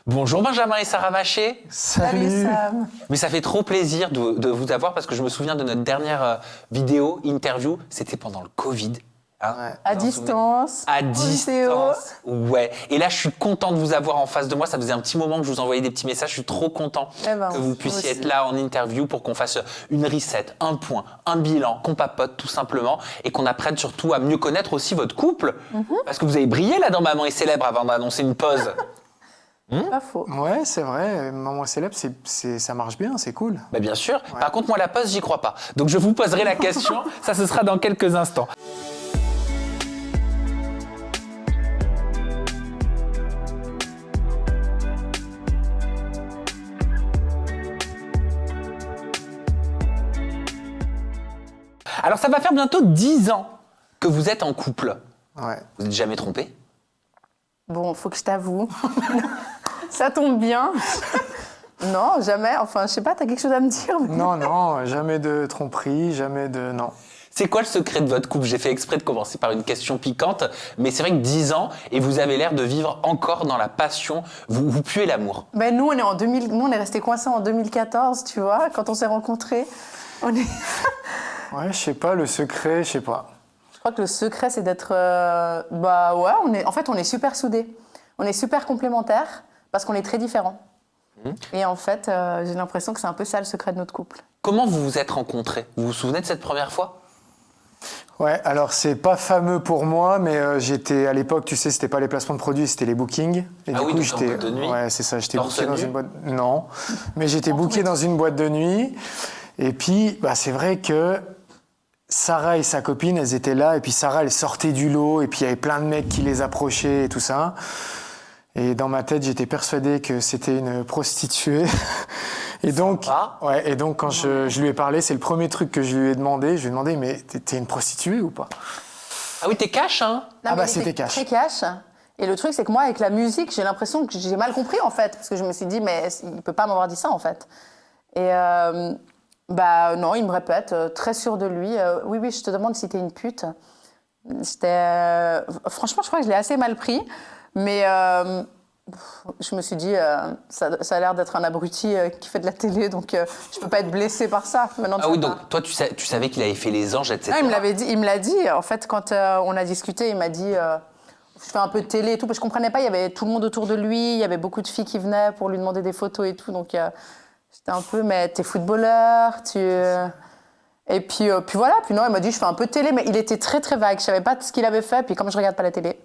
Bonjour Benjamin et Sarah Maché. Salut Sam. Mais ça fait trop plaisir de vous avoir parce que je me souviens de notre dernière vidéo, interview, c'était pendant le Covid. Hein, Ouais. vous À en souvenez distance. À en distance. vidéo. Ouais. Et là, je suis content de vous avoir en face de moi. Ça faisait un petit moment que je vous envoyais des petits messages. Je suis trop content que vous puissiez être là en interview pour qu'on fasse une reset, un point, un bilan, qu'on papote tout simplement et qu'on apprenne surtout à mieux connaître aussi votre couple. Parce que vous avez brillé là dans Maman est célèbre avant d'annoncer une pause. Pas faux. Ouais, c'est vrai. Maman célèbre, ça marche bien, c'est cool. Bah bien sûr. Ouais. Par contre, moi, la pause, j'y crois pas. Donc, je vous poserai la question. Ça, ce sera dans quelques instants. Alors, ça va faire bientôt 10 ans que vous êtes en couple. Ouais. Vous n'êtes jamais trompé? Bon, faut que je t'avoue. Ça tombe bien. Non, jamais. Enfin, je sais pas, t'as quelque chose à me dire? Mais... Non, jamais de tromperie, jamais de... Non. C'est quoi le secret de votre couple? J'ai fait exprès de commencer par une question piquante, mais c'est vrai que 10 ans, et vous avez l'air de vivre encore dans la passion. Vous puez l'amour. Ben, nous, on est restés coincés en 2014, tu vois, quand on s'est rencontrés. Ouais, je sais pas, le secret, je sais pas. Je crois que le secret, c'est d'être... on est super soudés. On est super complémentaires parce qu'on est très différents. Et en fait, j'ai l'impression que c'est un peu ça le secret de notre couple. Comment vous vous êtes rencontrés? Vous vous souvenez de cette première fois? Ouais, alors c'est pas fameux pour moi, mais j'étais à l'époque, tu sais, c'était pas les placements de produits, c'était les bookings. Et Ah oui, donc en boîte de nuit. Ouais, c'est ça, j'étais Torse booké dans nu? une boîte. Non, mais j'étais booké dans une boîte de nuit. Et puis, c'est vrai que Sarah et sa copine, elles étaient là, et puis Sarah, elle sortait du lot, et puis il y avait plein de mecs qui les approchaient et tout ça. Et dans ma tête, j'étais persuadé que c'était une prostituée. Et donc, quand je lui ai parlé, c'est le premier truc que je lui ai demandé. Je lui ai demandé, mais t'es une prostituée ou pas? Ah oui, t'es cash, hein? Non, mais c'était cash. Très cash. Et le truc, c'est que moi, avec la musique, j'ai l'impression que j'ai mal compris, en fait. Parce que je me suis dit, mais il peut pas m'avoir dit ça, en fait. Et non, il me répète, très sûr de lui, oui, je te demande si t'es une pute. Franchement, je crois que je l'ai assez mal pris. Mais je me suis dit, ça a l'air d'être un abruti qui fait de la télé, donc je peux pas être blessée par ça. Maintenant, Ah oui, donc toi, tu savais qu'il avait fait les anges, etc. Non, il me l'a dit. En fait, quand on a discuté, il m'a dit, je fais un peu de télé et tout. Parce que je comprenais pas, il y avait tout le monde autour de lui, il y avait beaucoup de filles qui venaient pour lui demander des photos et tout. Donc j'étais un peu, mais t'es footballeur, Et puis voilà. Puis non, il m'a dit, je fais un peu de télé, mais il était très très vague. Je savais pas ce qu'il avait fait. Puis comme je regarde pas la télé,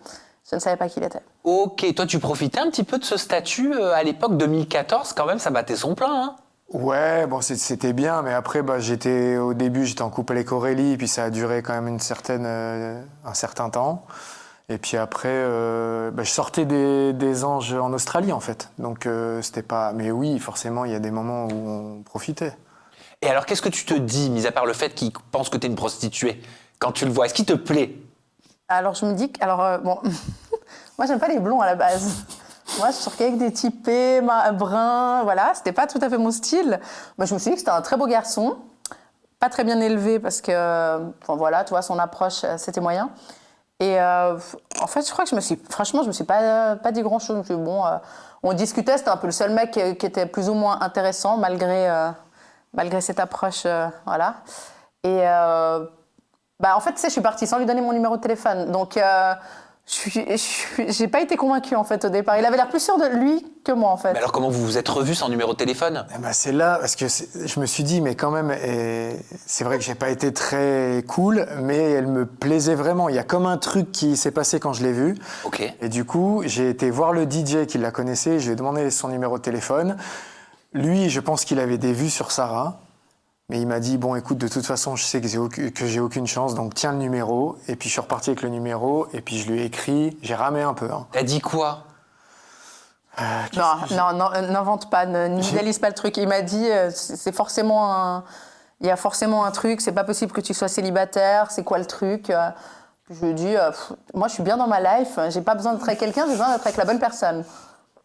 je ne savais pas qui il était. Ok, toi tu profitais un petit peu de ce statut à l'époque 2014, quand même, ça battait son plein, hein? Ouais, bon, c'était bien, mais après, au début, j'étais en couple avec Aurélie, puis ça a duré quand même un certain temps. Et puis après, je sortais des anges en Australie, en fait. Donc, c'était pas... Mais oui, forcément, il y a des moments où on profitait. Et alors, qu'est-ce que tu te dis, mis à part le fait qu'il pense que t'es une prostituée, quand tu le vois? Est-ce qu'il te plaît? Alors, je me dis que... bon... Moi, j'aime pas les blonds à la base. Moi, je sortais avec des typés, bruns, voilà. C'était pas tout à fait mon style. Moi, je me suis dit que c'était un très beau garçon. Pas très bien élevé parce que... voilà, tu vois, son approche, c'était moyen. Et en fait, je crois que je me suis pas dit grand-chose. Je me suis dit, bon, on discutait, c'était un peu le seul mec qui était plus ou moins intéressant malgré cette approche, voilà. Et en fait, tu sais, je suis partie sans lui donner mon numéro de téléphone. Donc, j'ai pas été convaincue, en fait, au départ. Il avait l'air plus sûr de lui que moi, en fait. Mais alors, comment vous vous êtes revus sans numéro de téléphone? C'est là, parce que je me suis dit, mais quand même, c'est vrai que j'ai pas été très cool, mais elle me plaisait vraiment. Il y a comme un truc qui s'est passé quand je l'ai vue. Ok. Et du coup, j'ai été voir le DJ qui la connaissait, je lui ai demandé son numéro de téléphone. Lui, je pense qu'il avait des vues sur Sarah. Mais il m'a dit, bon, écoute, de toute façon, je sais que j'ai aucune chance, donc tiens le numéro. Et puis, je suis reparti avec le numéro, et puis je lui ai écrit, j'ai ramé un peu. Hein. T'as dit quoi? Non, n'invente pas, n'idéalise pas le truc. Il m'a dit, il y a forcément un truc, c'est pas possible que tu sois célibataire, c'est quoi le truc? Je lui ai dit, moi, je suis bien dans ma life, j'ai pas besoin d'être avec quelqu'un, j'ai besoin d'être avec la bonne personne.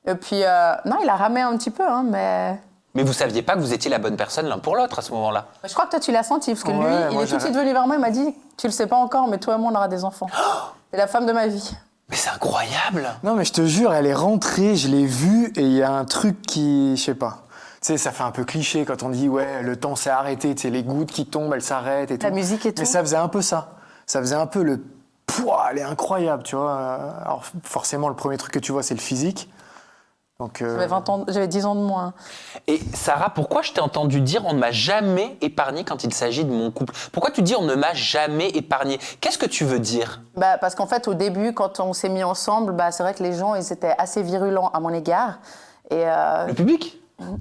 Et puis, non, il a ramé un petit peu, hein, mais... Mais vous saviez pas que vous étiez la bonne personne l'un pour l'autre à ce moment-là? Je crois que toi, tu l'as senti, parce que lui, il est tout de suite venu vers moi, il m'a dit, tu le sais pas encore, mais toi et moi, on aura des enfants. C'est la femme de ma vie. Mais c'est incroyable. Non, mais je te jure, elle est rentrée, je l'ai vue, et il y a un truc qui, je sais pas. Tu sais, ça fait un peu cliché quand on dit, ouais, le temps s'est arrêté, tu sais, les gouttes qui tombent, elles s'arrêtent et tout. La musique et tout. Mais ça faisait un peu ça. Ça faisait un peu le, pouah, elle est incroyable, tu vois. Alors, forcément, le premier truc que tu vois, c'est le physique. Donc, J'avais 10 ans de moins. Et Sarah, pourquoi je t'ai entendu dire on ne m'a jamais épargné quand il s'agit de mon couple? Pourquoi tu dis on ne m'a jamais épargné? Qu'est-ce que tu veux dire? Parce qu'en fait, au début, quand on s'est mis ensemble, c'est vrai que les gens, ils étaient assez virulents à mon égard. Et, Le public?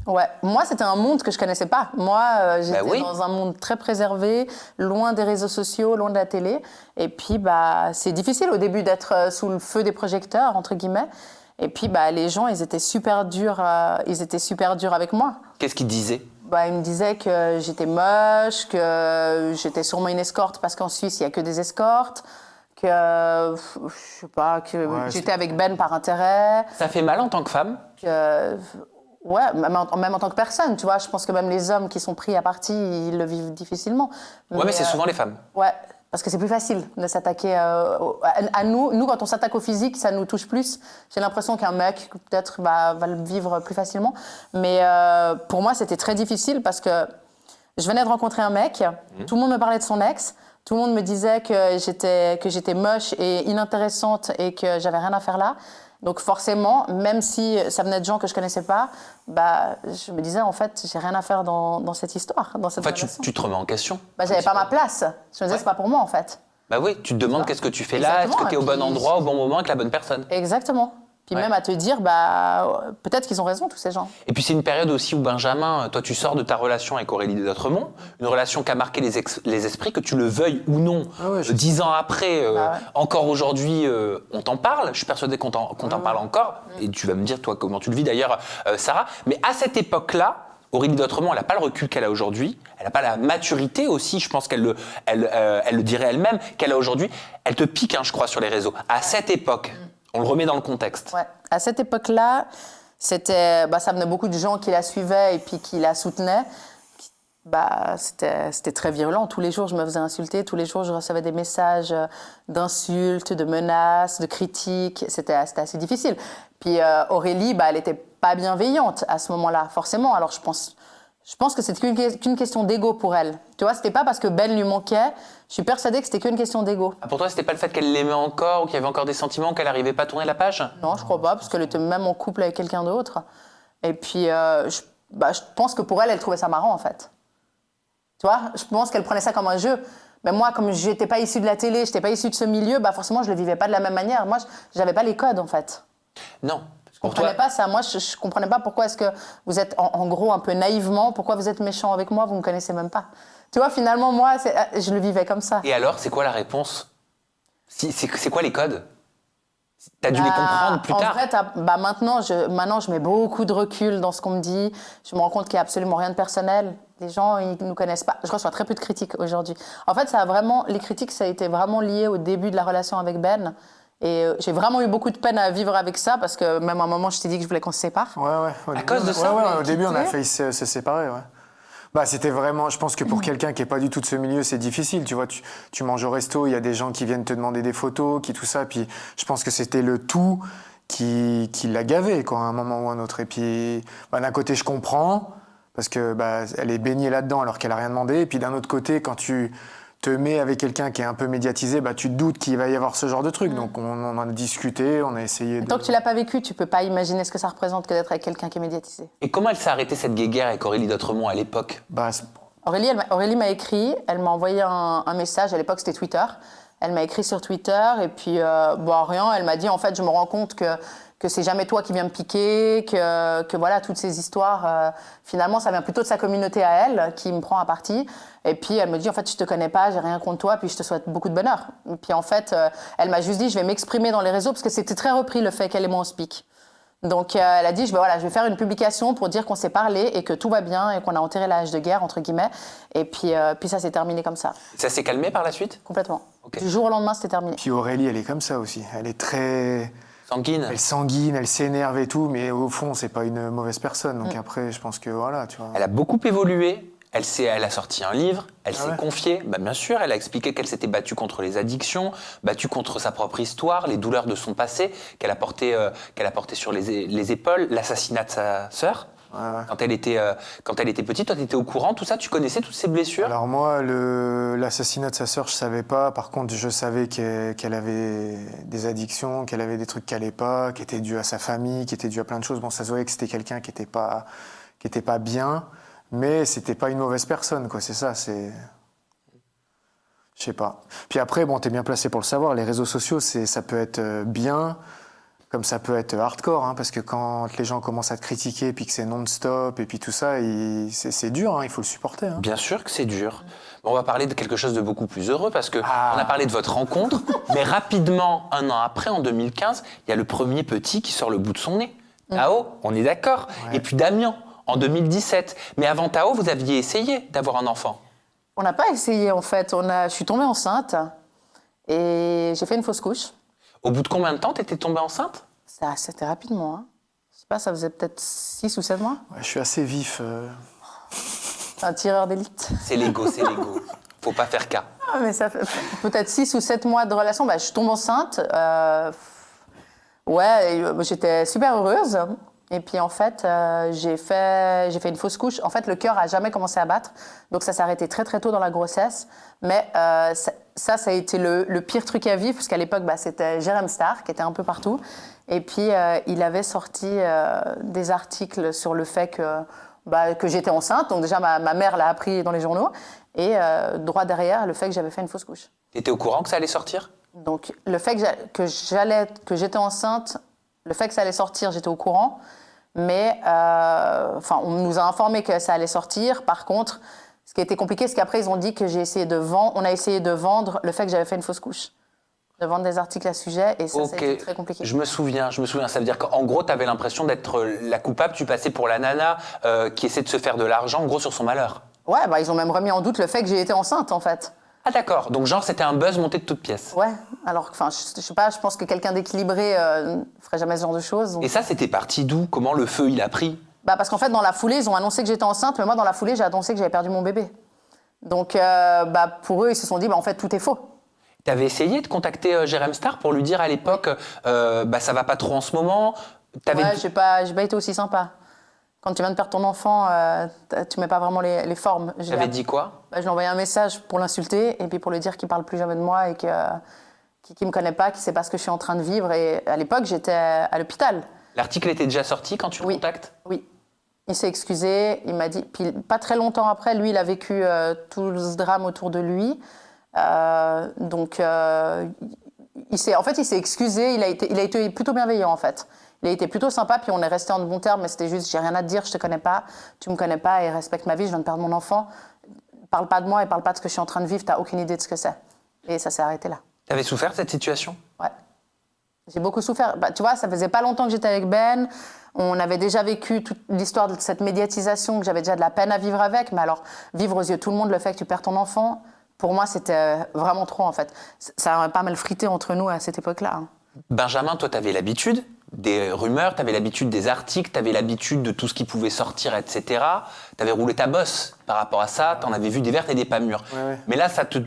ouais, moi, c'était un monde que je connaissais pas. Moi, j'étais dans un monde très préservé, loin des réseaux sociaux, loin de la télé. Et puis, c'est difficile au début d'être sous le feu des projecteurs, entre guillemets. Et puis, les gens, ils étaient super durs avec moi. Qu'est-ce qu'ils disaient? Ils me disaient que j'étais moche, que j'étais sûrement une escorte parce qu'en Suisse, il n'y a que des escortes, que, je sais pas, que j'étais avec Ben par intérêt. Ça fait mal en tant que femme? Ouais, même en tant que personne, tu vois. Je pense que même les hommes qui sont pris à partie, ils le vivent difficilement. Mais c'est souvent les femmes. Ouais, parce que c'est plus facile de s'attaquer à nous. Nous, quand on s'attaque au physique, ça nous touche plus. J'ai l'impression qu'un mec, peut-être, va le vivre plus facilement. Mais pour moi, c'était très difficile parce que je venais de rencontrer un mec, tout le monde me parlait de son ex, tout le monde me disait que j'étais moche et inintéressante et que j'avais rien à faire là. Donc forcément, même si ça venait de gens que je connaissais pas, je me disais en fait, j'ai rien à faire dans cette histoire, dans cette relation. Tu te remets en question. J'avais pas ma place. Je me disais, c'est pas pour moi en fait. Oui, tu te demandes qu'est-ce que tu fais là, est-ce que tu es au bon endroit, au bon moment, avec la bonne personne. Exactement. Puis même à te dire, peut-être qu'ils ont raison, tous ces gens. Et puis c'est une période aussi où Benjamin, toi tu sors de ta relation avec Aurélie Dotremont, une relation qui a marqué les esprits, que tu le veuilles ou non. 10 ans après, encore aujourd'hui, on t'en parle, je suis persuadé qu'on t'en parle encore, et tu vas me dire toi comment tu le vis d'ailleurs, Sarah. Mais à cette époque-là, Aurélie Dotremont, elle n'a pas le recul qu'elle a aujourd'hui, elle n'a pas la maturité aussi, je pense qu'elle le dirait elle-même, qu'elle a aujourd'hui. Elle te pique, je crois, sur les réseaux. À cette époque, on le remet dans le contexte. Ouais. À cette époque-là, ça venait beaucoup de gens qui la suivaient et puis qui la soutenaient. C'était très virulent. Tous les jours, je me faisais insulter. Tous les jours, je recevais des messages d'insultes, de menaces, de critiques. C'était assez difficile. Puis Aurélie, elle n'était pas bienveillante à ce moment-là, forcément. Alors, je pense que c'était qu'une question d'ego pour elle. Tu vois, c'était pas parce que Ben lui manquait. Je suis persuadée que c'était qu'une question d'ego. Pour toi, c'était pas le fait qu'elle l'aimait encore ou qu'il y avait encore des sentiments, qu'elle n'arrivait pas à tourner la page? Non, je crois pas, parce qu'elle était même en couple avec quelqu'un d'autre. Et puis, je pense que pour elle, elle trouvait ça marrant, en fait. Tu vois, je pense qu'elle prenait ça comme un jeu. Mais moi, comme je n'étais pas issue de la télé, je n'étais pas issue de ce milieu, forcément, je le vivais pas de la même manière. Moi, je n'avais pas les codes, en fait. Non. Je comprenais pas ça. Moi, je comprenais pas pourquoi est-ce que vous êtes, en gros, un peu naïvement, pourquoi vous êtes méchant avec moi, vous me connaissez même pas. Tu vois, finalement, moi, je le vivais comme ça. Et alors, c'est quoi la réponse? C'est quoi les codes? T'as dû les comprendre plus tard. En vrai, maintenant, je mets beaucoup de recul dans ce qu'on me dit. Je me rends compte qu'il n'y a absolument rien de personnel. Les gens, ils ne nous connaissent pas. Je reçois très peu de critiques aujourd'hui. En fait, les critiques, ça a été vraiment lié au début de la relation avec Ben. Et j'ai vraiment eu beaucoup de peine à vivre avec ça parce que même à un moment, je t'ai dit que je voulais qu'on se sépare. Ouais. À cause de ça? Au début, on a failli se séparer, c'était vraiment, je pense que pour quelqu'un qui n'est pas du tout de ce milieu, c'est difficile. Tu vois, tu manges au resto, il y a des gens qui viennent te demander des photos, tout ça. Puis je pense que c'était le tout qui l'a gavé, à un moment ou un autre. Et puis, d'un côté, je comprends, parce que elle est baignée là-dedans alors qu'elle n'a rien demandé. Et puis d'un autre côté, quand tu te mets avec quelqu'un qui est un peu médiatisé, tu te doutes qu'il va y avoir ce genre de truc. Donc on en a discuté, on a essayé de... Tant que tu l'as pas vécu, tu peux pas imaginer ce que ça représente que d'être avec quelqu'un qui est médiatisé. Et comment elle s'est arrêtée cette guéguerre avec Aurélie Dotremont à l'époque? Aurélie m'a écrit, elle m'a envoyé un message, à l'époque c'était Twitter. Elle m'a écrit sur Twitter et puis rien, elle m'a dit en fait je me rends compte que c'est jamais toi qui viens me piquer, que voilà, toutes ces histoires, finalement, ça vient plutôt de sa communauté à elle, qui me prend à partie. Et puis, elle me dit, en fait, je te connais pas, j'ai rien contre toi, puis je te souhaite beaucoup de bonheur. Et puis, en fait, elle m'a juste dit, je vais m'exprimer dans les réseaux, parce que c'était très repris, le fait qu'elle et moi, on se pique. Donc, elle a dit, je vais faire une publication pour dire qu'on s'est parlé et que tout va bien et qu'on a enterré la hache de guerre, entre guillemets. Et puis ça s'est terminé comme ça. Ça s'est calmé par la suite? Complètement. Okay. Du jour au lendemain, c'était terminé. Puis Aurélie, elle est comme ça aussi. Elle est très... sanguine. Elle s'énerve et tout, mais au fond, c'est pas une mauvaise personne. Donc après, je pense que voilà, tu vois. Elle a beaucoup évolué Elle a sorti un livre, elle s'est confiée. Bah, bien sûr, elle a expliqué qu'elle s'était battue contre les addictions, battue contre sa propre histoire, les douleurs de son passé, qu'elle a porté sur les épaules, l'assassinat de sa sœur. Ouais. Quand elle était petite, toi, tu étais au courant, tout ça? Tu connaissais toutes ces blessures? Alors moi, l'assassinat de sa sœur, je savais pas. Par contre, je savais qu'elle avait des addictions, qu'elle avait des trucs qui allaient pas, qui étaient dus à sa famille, qui étaient dus à plein de choses. Bon, ça se voyait que c'était quelqu'un qui était pas bien, mais c'était pas une mauvaise personne, quoi. C'est ça, c'est... Je sais pas. Puis après, bon, t'es bien placé pour le savoir, les réseaux sociaux, ça peut être bien, comme ça peut être hardcore, hein, parce que quand les gens commencent à te critiquer, puis que c'est non-stop, et puis tout ça, c'est dur, hein, il faut le supporter. Hein. Bien sûr que c'est dur. On va parler de quelque chose de beaucoup plus heureux, parce qu'on a parlé de votre rencontre, mais rapidement, un an après, en 2015, il y a le premier petit qui sort le bout de son nez. Tao, on est d'accord. Ouais. Et puis Damien, en 2017. Mais avant Tao, vous aviez essayé d'avoir un enfant. On n'a pas essayé, en fait. Je suis tombée enceinte et j'ai fait une fausse couche. Au bout de combien de temps t'étais tombée enceinte? C'était rapidement. Hein. Je sais pas, ça faisait peut-être 6 ou 7 mois. Ouais, je suis assez vif. Un tireur d'élite. C'est l'ego, c'est l'ego. Faut pas faire cas. Ah, mais ça fait peut-être 6 ou 7 mois de relation. Bah, je tombe enceinte. J'étais super heureuse. Et puis en fait, j'ai fait une fausse couche. En fait, le cœur a jamais commencé à battre, donc ça s'est arrêté très très tôt dans la grossesse. Mais ça a été le pire truc à vivre, parce qu'à l'époque, c'était Jérém Star qui était un peu partout. Et puis il avait sorti des articles sur le fait que j'étais enceinte. Donc déjà, ma mère l'a appris dans les journaux. Et droit derrière, le fait que j'avais fait une fausse couche. T'étais au courant que ça allait sortir? Donc le fait que j'étais enceinte, le fait que ça allait sortir, j'étais au courant. Mais on nous a informé que ça allait sortir. Par contre, ce qui a été compliqué, c'est qu'après, ils ont dit que on a essayé de vendre le fait que j'avais fait une fausse couche. De vendre des articles à ce sujet, et ça a été très compliqué. Je me souviens. Ça veut dire qu'en gros, tu avais l'impression d'être la coupable. Tu passais pour la nana qui essaie de se faire de l'argent, en gros, sur son malheur. Ouais, ils ont même remis en doute le fait que j'ai été enceinte, en fait. Ah d'accord, donc genre c'était un buzz monté de toutes pièces. Ouais, alors je sais pas, je pense que quelqu'un d'équilibré ferait jamais ce genre de choses. Donc... Et ça, c'était parti d'où? Comment le feu il a pris? Parce qu'en fait, dans la foulée, ils ont annoncé que j'étais enceinte, mais moi, dans la foulée, j'ai annoncé que j'avais perdu mon bébé. Donc pour eux, ils se sont dit, en fait, tout est faux. T'avais essayé de contacter Jérém Star pour lui dire à l'époque, ça va pas trop en ce moment? Ouais, j'ai pas été aussi sympa. Quand tu viens de perdre ton enfant, tu mets pas vraiment les formes. T'avais dit quoi? Je lui ai envoyé un message pour l'insulter et puis pour lui dire qu'il parle plus jamais de moi et qu'il me connaît pas, qu'il sait pas ce que je suis en train de vivre. Et à l'époque, j'étais à l'hôpital. L'article était déjà sorti quand tu le contactes? Oui. Il s'est excusé, il m'a dit... Puis pas très longtemps après, lui, il a vécu tout ce drame autour de lui. Il s'est excusé, il a été plutôt bienveillant, en fait. Il a été plutôt sympa, puis on est resté en de bons termes, mais c'était juste, j'ai rien à te dire, je te connais pas, tu me connais pas et respecte ma vie, je viens de perdre mon enfant. Parle pas de moi et parle pas de ce que je suis en train de vivre, t'as aucune idée de ce que c'est. Et ça s'est arrêté là. T'avais souffert de cette situation? Ouais. J'ai beaucoup souffert. Tu vois, ça faisait pas longtemps que j'étais avec Ben. On avait déjà vécu toute l'histoire de cette médiatisation que j'avais déjà de la peine à vivre avec. Mais alors, vivre aux yeux de tout le monde le fait que tu perds ton enfant, pour moi, c'était vraiment trop, en fait. Ça a pas mal frité entre nous à cette époque-là. Hein. Benjamin, toi, t'avais l'habitude des rumeurs, t'avais l'habitude des articles, t'avais l'habitude de tout ce qui pouvait sortir, etc. T'avais roulé ta bosse par rapport à ça, t'en avais vu des vertes et des pas mûres. Ouais. Mais là, ça te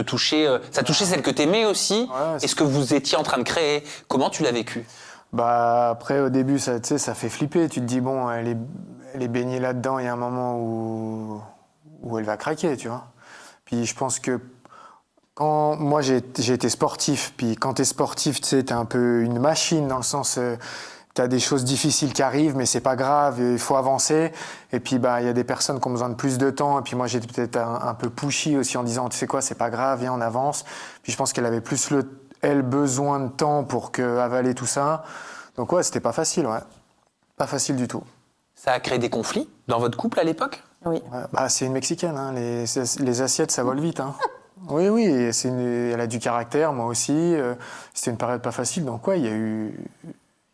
touchait, ça touchait celle que t'aimais aussi, et ce que vous étiez en train de créer. Comment tu l'as vécu? Après, au début, ça fait flipper. Tu te dis, bon, elle est baignée là-dedans, il y a un moment où elle va craquer, tu vois. Puis je pense que quand moi j'ai été sportif, puis quand t'es sportif, tu sais, t'es un peu une machine dans le sens, t'as des choses difficiles qui arrivent, mais c'est pas grave, il faut avancer. Et puis il y a des personnes qui ont besoin de plus de temps. Et puis moi j'étais peut-être un peu pushy aussi en disant, tu sais quoi, c'est pas grave, viens on avance. Puis je pense qu'elle avait plus besoin de temps pour avaler tout ça. Donc ouais, c'était pas facile, ouais, pas facile du tout. Ça a créé des conflits dans votre couple à l'époque? Oui. Ouais, c'est une Mexicaine, hein. Les assiettes, ça vole vite. Hein. Oui, elle a du caractère, moi aussi. C'était une période pas facile, donc ouais, il y a eu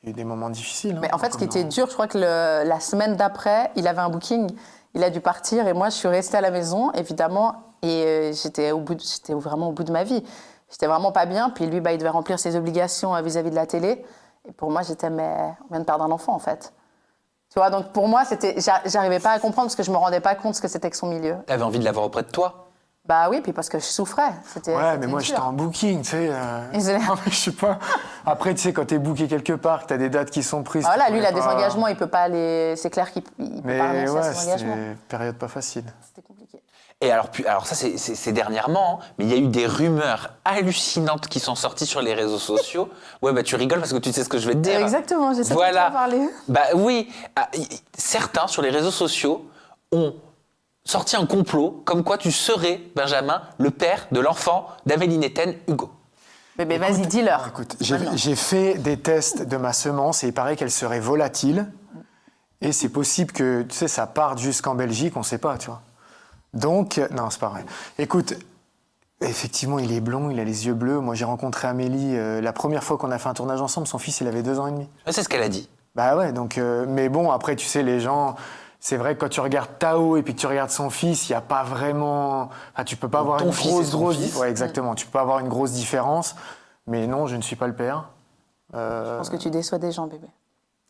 des moments difficiles. Hein, mais en fait, ce qui était dur, je crois que la semaine d'après, il avait un booking, il a dû partir, et moi, je suis restée à la maison, évidemment, et j'étais vraiment au bout de ma vie. J'étais vraiment pas bien, puis lui, il devait remplir ses obligations vis-à-vis de la télé, et pour moi, on vient de perdre un enfant, en fait. Tu vois, donc pour moi, j'arrivais pas à comprendre parce que je me rendais pas compte ce que c'était que son milieu. T'avais envie de l'avoir auprès de toi? Bah oui, puis parce que je souffrais. Ouais, mais moi, j'étais en booking, tu sais. Je sais pas. Après, tu sais, quand t'es booké quelque part, que t'as des dates qui sont prises. Ah, voilà, lui, il a des engagements, il peut pas aller. C'est clair qu'il peut pas renoncer à ses engagements. C'était une période pas facile. C'était compliqué. Et alors ça, c'est dernièrement, hein, mais il y a eu des rumeurs hallucinantes qui sont sorties sur les réseaux sociaux. Ouais, bah tu rigoles parce que tu sais ce que je vais te dire. Exactement, j'essaie de parler. Bah oui, certains sur les réseaux sociaux ont sorti un complot comme quoi tu serais, Benjamin, le père de l'enfant d'Amélie Netten, Hugo. Mais vas-y, dis-leur. Écoute, j'ai fait des tests de ma semence et il paraît qu'elle serait volatile. Et c'est possible que, tu sais, ça parte jusqu'en Belgique, on sait pas, tu vois. Donc, non, c'est pas vrai. Écoute, effectivement, il est blond, il a les yeux bleus. Moi, j'ai rencontré Amélie la première fois qu'on a fait un tournage ensemble. Son fils, il avait 2 ans et demi. C'est ce qu'elle a dit. Bah ouais, donc... mais bon, après, tu sais, les gens... C'est vrai que quand tu regardes Tao et puis que tu regardes son fils, il n'y a pas vraiment... Enfin, tu peux pas avoir une grosse... Ouais, exactement. Tu peux pas avoir une grosse différence. Mais non, je ne suis pas le père. Je pense que tu déçois des gens, bébé.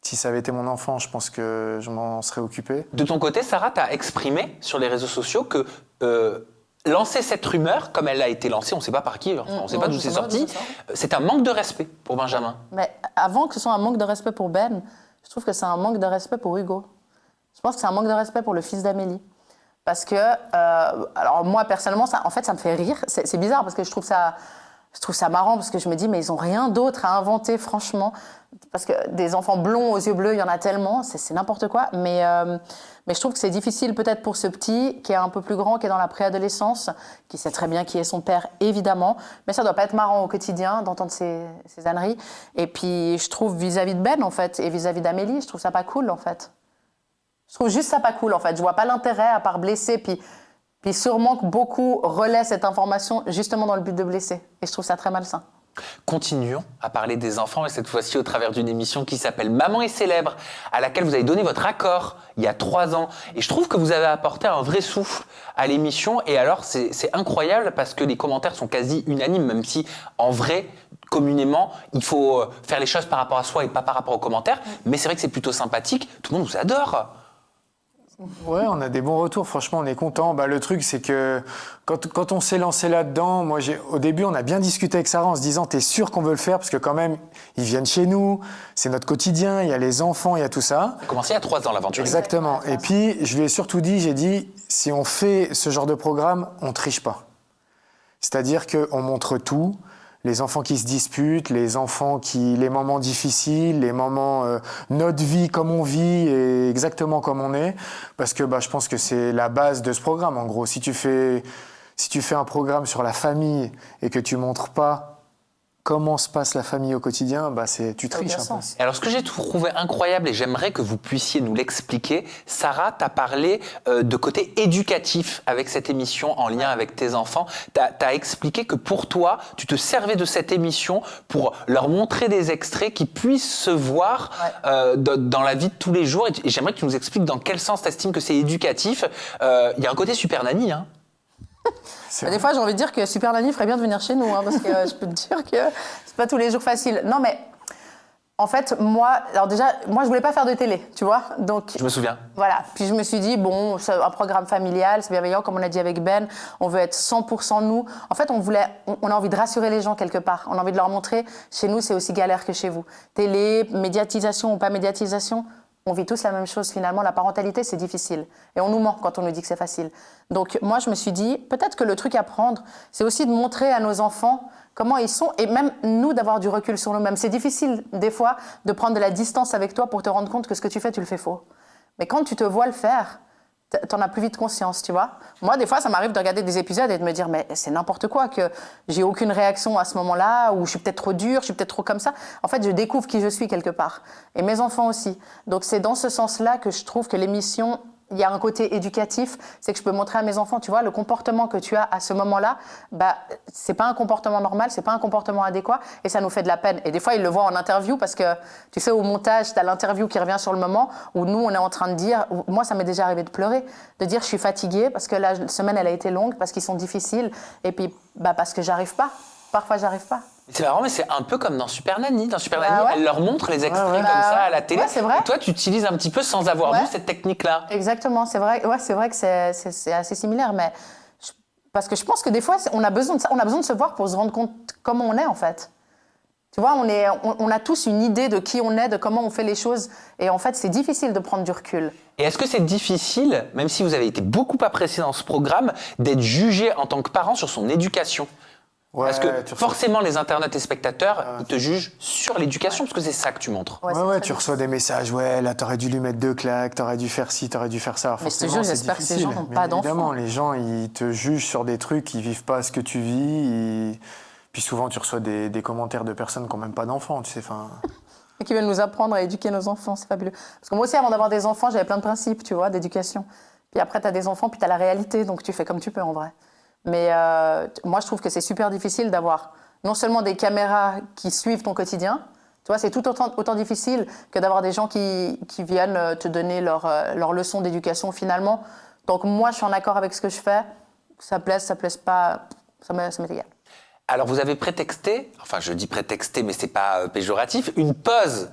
Si ça avait été mon enfant, je pense que je m'en serais occupé. De ton côté, Sarah, tu as exprimé sur les réseaux sociaux que lancer cette rumeur, comme elle a été lancée, on ne sait pas par qui, on ne sait pas d'où c'est sorti, c'est un manque de respect pour Benjamin. Mais avant que ce soit un manque de respect pour Ben, je trouve que c'est un manque de respect pour Hugo. Je pense que c'est un manque de respect pour le fils d'Amélie. Parce que, alors moi, personnellement, en fait, ça me fait rire. C'est bizarre parce que je trouve ça marrant parce que je me dis, mais ils n'ont rien d'autre à inventer, franchement. Parce que des enfants blonds aux yeux bleus, il y en a tellement, c'est n'importe quoi. Mais je trouve que c'est difficile peut-être pour ce petit qui est un peu plus grand, qui est dans la préadolescence, qui sait très bien qui est son père, évidemment. Mais ça ne doit pas être marrant au quotidien d'entendre ces âneries. Et puis, je trouve vis-à-vis de Ben, en fait, et vis-à-vis d'Amélie, je trouve ça pas cool, en fait. Je trouve juste ça pas cool, en fait. Je vois pas l'intérêt, à part blesser, puis sûrement que beaucoup relaient cette information justement dans le but de blesser. Et je trouve ça très malsain. Continuons à parler des enfants, et cette fois-ci au travers d'une émission qui s'appelle Maman est célèbre, à laquelle vous avez donné votre accord il y a 3 ans. Et je trouve que vous avez apporté un vrai souffle à l'émission. Et alors, c'est incroyable parce que les commentaires sont quasi unanimes, même si, en vrai, communément, il faut faire les choses par rapport à soi et pas par rapport aux commentaires. Mais c'est vrai que c'est plutôt sympathique. Tout le monde vous adore. Ouais, on a des bons retours, franchement, on est content. Bah, le truc, c'est que quand on s'est lancé là-dedans, moi, au début, on a bien discuté avec Sarah en se disant, t'es sûr qu'on veut le faire? Parce que quand même, ils viennent chez nous, c'est notre quotidien, il y a les enfants, il y a tout ça. Ça a commencé il y a 3 ans, l'aventure. Exactement. Et puis, je lui ai surtout dit, j'ai dit, si on fait ce genre de programme, on triche pas. C'est-à-dire qu'on montre tout. Les enfants qui se disputent, les moments difficiles, les moments notre vie comme on vit et exactement comme on est, parce que je pense que c'est la base de ce programme. En gros, si tu fais un programme sur la famille et que tu montres pas comment se passe la famille au quotidien, tu triches un peu. Alors, ce que j'ai trouvé incroyable, et j'aimerais que vous puissiez nous l'expliquer, Sarah, tu as parlé de côté éducatif avec cette émission en lien avec tes enfants. Tu as expliqué que pour toi, tu te servais de cette émission pour leur montrer des extraits qui puissent se voir dans la vie de tous les jours. Et j'aimerais que tu nous expliques dans quel sens tu estimes que c'est éducatif. Il y a un côté super nanny, hein. Des fois, j'ai envie de dire que Super Nanny ferait bien de venir chez nous, hein, parce que je peux te dire que c'est pas tous les jours facile. Non, mais en fait, moi, je voulais pas faire de télé, tu vois. Donc, je me souviens. Voilà. Puis je me suis dit, bon, c'est un programme familial, c'est bienveillant, comme on a dit avec Ben. On veut être 100% nous. En fait, on a envie de rassurer les gens quelque part. On a envie de leur montrer, chez nous, c'est aussi galère que chez vous. Télé, médiatisation ou pas médiatisation. On vit tous la même chose finalement, la parentalité c'est difficile. Et on nous ment quand on nous dit que c'est facile. Donc moi je me suis dit, peut-être que le truc à prendre, c'est aussi de montrer à nos enfants comment ils sont et même nous d'avoir du recul sur nous-mêmes. C'est difficile des fois de prendre de la distance avec toi pour te rendre compte que ce que tu fais, tu le fais faux. Mais quand tu te vois le faire, t'en as plus vite conscience, tu vois. Moi, des fois, ça m'arrive de regarder des épisodes et de me dire, mais c'est n'importe quoi, que j'ai aucune réaction à ce moment-là, ou je suis peut-être trop dure, je suis peut-être trop comme ça. En fait, je découvre qui je suis quelque part. Et mes enfants aussi. Donc, c'est dans ce sens-là que je trouve que l'émission, il y a un côté éducatif, c'est que je peux montrer à mes enfants, tu vois, le comportement que tu as à ce moment-là, c'est pas un comportement normal, c'est pas un comportement adéquat, et ça nous fait de la peine. Et des fois, ils le voient en interview, parce que, tu sais, au montage, tu as l'interview qui revient sur le moment, où nous, on est en train de dire, moi, ça m'est déjà arrivé de pleurer, de dire, je suis fatiguée, parce que la semaine, elle a été longue, parce qu'ils sont difficiles, et puis, parce que j'arrive pas. Parfois, j'arrive pas. C'est marrant, mais c'est un peu comme dans Super Nanny. Dans Super Bah Nanny, ouais. elle leur montre les extraits Ouais, ouais. comme ça Bah à la télé. ouais, c'est vrai. Et toi, tu utilises un petit peu sans avoir Ouais. vu cette technique-là. Exactement, c'est vrai. Ouais, c'est vrai que c'est assez similaire, mais parce que je pense que des fois, on a besoin de ça. On a besoin de se voir pour se rendre compte comment on est en fait. Tu vois, on a tous une idée de qui on est, de comment on fait les choses, et en fait, c'est difficile de prendre du recul. Et est-ce que c'est difficile, même si vous avez été beaucoup apprécié dans ce programme, d'être jugé en tant que parent sur son éducation ? Ouais, Parce que tu reçois- forcément, les internautes et spectateurs, ils te jugent sur l'éducation, parce que c'est ça que tu montres. Ouais, c'est Ouais, très tu reçois des messages, ouais, là, t'aurais dû lui mettre 2 claques, t'aurais dû faire ci, t'aurais dû faire ça. Alors, Mais je te forcément, jure, c'est j'espère que ces difficile. gens n'ont Bien pas d'enfants. évidemment, les gens, ils te jugent sur des trucs, ils vivent pas ce que tu vis. Puis souvent, tu reçois des commentaires de personnes qui n'ont même pas d'enfants, tu sais, enfin... Et qui veulent nous apprendre à éduquer nos enfants, c'est fabuleux. Parce que moi aussi, avant d'avoir des enfants, j'avais plein de principes, tu vois, d'éducation. Puis après, tu as des enfants, puis tu as la réalité, donc tu fais comme tu peux en vrai. Mais moi, je trouve que c'est super difficile d'avoir non seulement des caméras qui suivent ton quotidien, tu vois, c'est tout autant difficile que d'avoir des gens qui viennent te donner leur leçon d'éducation finalement. Donc moi, je suis en accord avec ce que je fais. Ça plaise pas, ça m'est égal. Alors, vous avez prétexté, enfin, je dis prétexté, mais c'est pas péjoratif, une pause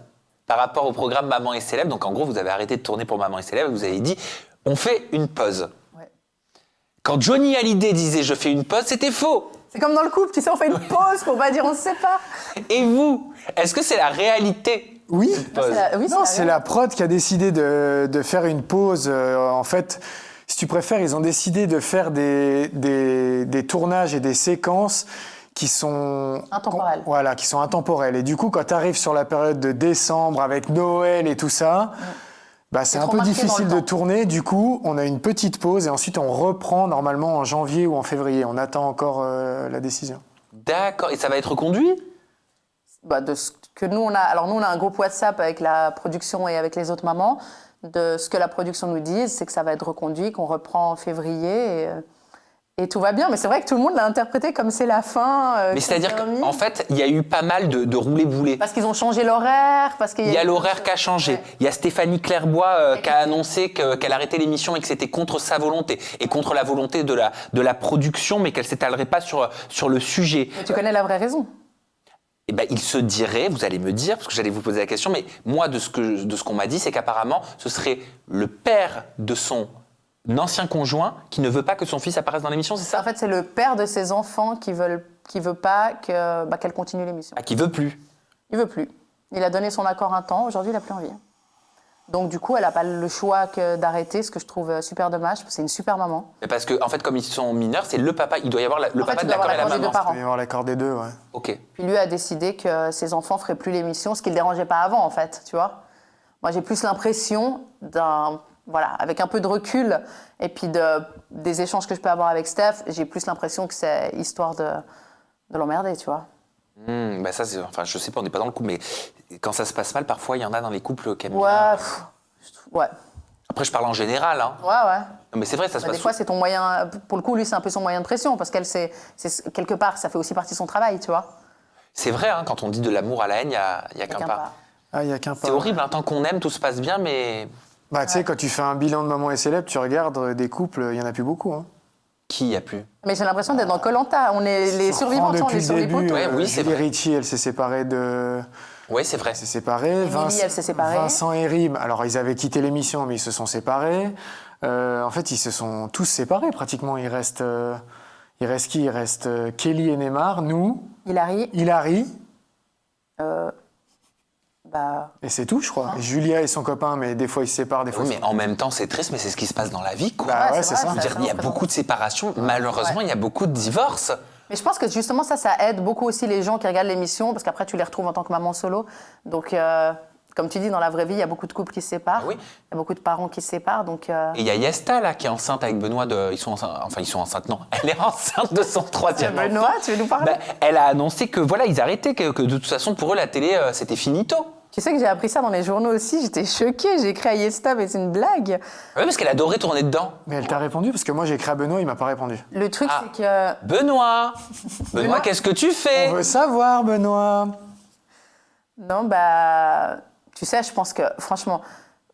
par rapport au programme Maman est célèbre. Donc, en gros, vous avez arrêté de tourner pour Maman est célèbre et vous avez dit, on fait une pause. Ouais. Quand Johnny Hallyday disait, je fais une pause, c'était faux. C'est comme dans le couple, tu sais, on fait une pause pour pas dire on se sépare. Et vous, est-ce que c'est la réalité? Oui, Pause. non, c'est la prod qui a décidé de faire une pause. En fait, si tu préfères, ils ont décidé de faire des tournages et des séquences qui sont Intemporelles. Voilà, qui sont intemporelles. Et du coup, quand tu arrives sur la période de décembre avec Noël et tout ça, bah, c'est un trop peu marqué difficile dans le de temps. tourner. Du coup, on a une petite pause et ensuite on reprend normalement en janvier ou en février. On attend encore la décision. D'accord. Et ça va être reconduit? Bah, de ce que nous on a. Alors nous on a un groupe WhatsApp avec la production et avec les autres mamans. De ce que la production nous dit, c'est que ça va être reconduit, qu'on reprend en février et tout va bien. Mais c'est vrai que tout le monde l'a interprété comme c'est la fin. Mais c'est-à-dire qu'en fait, il y a eu pas mal de roulés-boulés. Parce qu'ils ont changé l'horaire, parce qu'il Il y a l'horaire qui a changé. Ouais. Il y a Stéphanie Clairbois qui a annoncé qu'elle arrêtait l'émission et que c'était contre sa volonté et contre la volonté de la production, mais qu'elle s'étalerait pas sur le sujet. Mais tu connais la vraie raison. Eh ben, il se dirait, vous allez me dire, parce que j'allais vous poser la question, mais moi, de ce qu'on m'a dit, c'est qu'apparemment, ce serait le père de son ancien conjoint qui ne veut pas que son fils apparaisse dans l'émission, c'est ça? En fait, c'est le père de ses enfants qui veut pas qu'elle continue l'émission. Ah, qui veut plus. Il veut plus. Il a donné son accord un temps. Aujourd'hui, il n'a plus envie. Donc, du coup, elle n'a pas le choix que d'arrêter, ce que je trouve super dommage. C'est une super maman. Mais parce que, en fait, comme ils sont mineurs, c'est le papa. Il doit y avoir le En fait, papa il de doit l'accord et avoir la l'accord des maman. deux parents. Il va y avoir l'accord des deux, ouais. Ok. Puis lui a décidé que ses enfants feraient plus l'émission, ce qui ne le dérangeait pas avant, en fait, tu vois. Moi, j'ai plus l'impression voilà, avec un peu de recul et puis des échanges que je peux avoir avec Steph, j'ai plus l'impression que c'est histoire de l'emmerder, tu vois. Bah ça, enfin, je sais pas, on n'est pas dans le couple, mais quand ça se passe mal, parfois, il y en a dans les couples qui aiment Ouais, bien. ouais, Après, je parle en général, hein. ouais. Non, mais c'est vrai, ça se Bah, passe des fois, c'est ton moyen. Pour le coup, lui, c'est un peu son moyen de pression parce qu'elle, c'est quelque part, ça fait aussi partie de son travail, tu vois. C'est vrai, hein, quand on dit de l'amour à la haine, il y a qu'un pas. Ah, il y a qu'un pas. C'est horrible, hein, tant qu'on aime, tout se passe bien, mais Bah, tu sais, quand tu fais un bilan de Maman est célèbre, tu regardes des couples, il n'y en a plus beaucoup. Hein. qui y a plus? Mais j'ai l'impression d'être dans Koh-Lanta. On est les survivants, on depuis est le sur les début, poteaux. Ouais, oui, c'est Julie vrai. Ritchie, elle s'est séparée de... Oui, c'est vrai. Elle s'est séparée. Émilie, elle s'est séparée. Vincent et Rym, alors ils avaient quitté l'émission, mais ils se sont séparés. En fait, ils se sont tous séparés pratiquement. Il reste qui? Il reste Kelly et Neymar, nous, Hilary, et c'est tout, je crois. Et Julia et son copain, mais des fois ils se séparent, des fois Oui, ils mais en même temps, c'est triste, mais c'est ce qui se passe dans la vie, quoi. Bah ouais, Ouais, c'est c'est ça. vrai, Je veux dire, il y a beaucoup de séparations. Malheureusement, il y a beaucoup de divorces. Mais je pense que justement ça aide beaucoup aussi les gens qui regardent l'émission parce qu'après tu les retrouves en tant que maman solo. Donc comme tu dis, dans la vraie vie, il y a beaucoup de couples qui se séparent. Ah oui. Il y a beaucoup de parents qui se séparent. Donc Et il y a Yesta, là, qui est enceinte avec Benoît. Ils sont enceintes, non. Elle est enceinte de son troisième enfant. Benoît, tu veux nous parler? Bah, elle a annoncé que voilà, ils arrêtaient, que de toute façon, pour eux, la télé, c'était finito. Tu sais que j'ai appris ça dans les journaux aussi. J'étais choquée. J'ai écrit à Yesta, mais c'est une blague. Oui, parce qu'elle adorait tourner dedans. Mais elle t'a répondu parce que moi j'ai écrit à Benoît, il m'a pas répondu. Le truc, Ah. c'est que Benoît, qu'est-ce que tu fais? On veut savoir, Benoît. non, bah, tu sais, je pense que franchement.